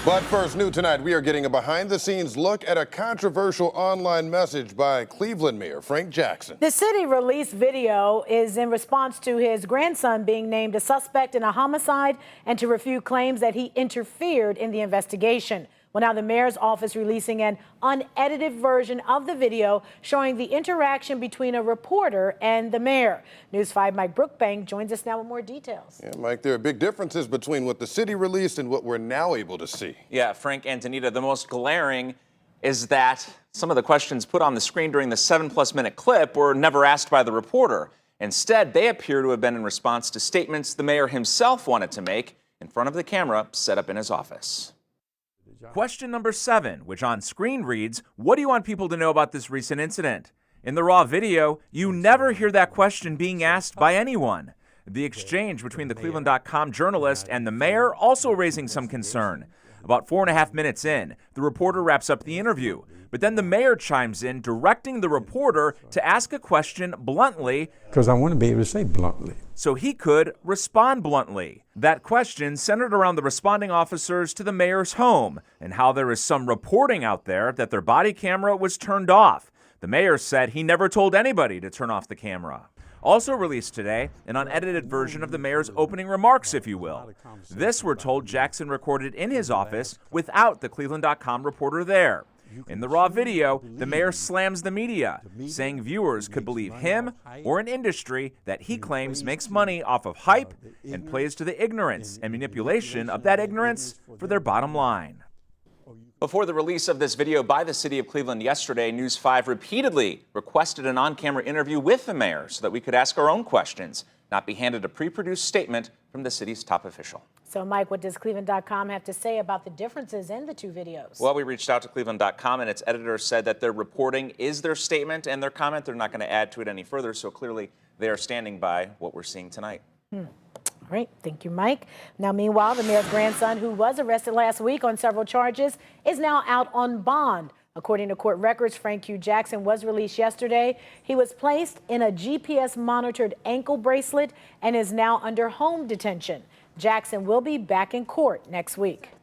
But first, new tonight, we are getting a behind-the-scenes look at a controversial online message by Cleveland Mayor Frank Jackson. The city released video is in response to his grandson being named a suspect in a homicide and to refute claims that he interfered in the investigation. Well, now the mayor's office releasing an unedited version of the video showing the interaction between a reporter and the mayor. News 5 Mike Brookbank joins us now with more details. Yeah, Mike, there are big differences between what the city released and what we're now able to see. Yeah, Frank and Anita, the most glaring is that some of the questions put on the screen during the 7+ minute clip were never asked by the reporter. Instead, they appear to have been in response to statements the mayor himself wanted to make in front of the camera set up in his office. Question number 7, which on screen reads, "What do you want people to know about this recent incident?" In the raw video, you never hear that question being asked by anyone. The exchange between the Cleveland.com journalist and the mayor also raising some concern. About 4.5 minutes in, the reporter wraps up the interview, but then the mayor chimes in, directing the reporter to ask a question bluntly, because I want to be able to say bluntly, so he could respond bluntly. That question centered around the responding officers to the mayor's home and how there is some reporting out there that their body camera was turned off. The mayor said he never told anybody to turn off the camera. Also released today, an unedited version of the mayor's opening remarks, if you will. This, we're told, Jackson recorded in his office without the Cleveland.com reporter there. In the raw video, the mayor slams the media, saying viewers could believe him or an industry that he claims makes money off of hype and plays to the ignorance and manipulation of that ignorance for their bottom line. Before the release of this video by the city of Cleveland yesterday, News 5 repeatedly requested an on-camera interview with the mayor so that we could ask our own questions, not be handed a pre-produced statement from the city's top official. So, Mike, what does Cleveland.com have to say about the differences in the two videos? Well, we reached out to Cleveland.com, and its editor said that their reporting is their statement and their comment. They're not going to add to it any further, so clearly they are standing by what we're seeing tonight. All right, thank you, Mike. Now, meanwhile, the mayor's grandson, who was arrested last week on several charges, is now out on bond. According to court records, Frank Q. Jackson was released yesterday. He was placed in a GPS-monitored ankle bracelet and is now under home detention. Jackson will be back in court next week.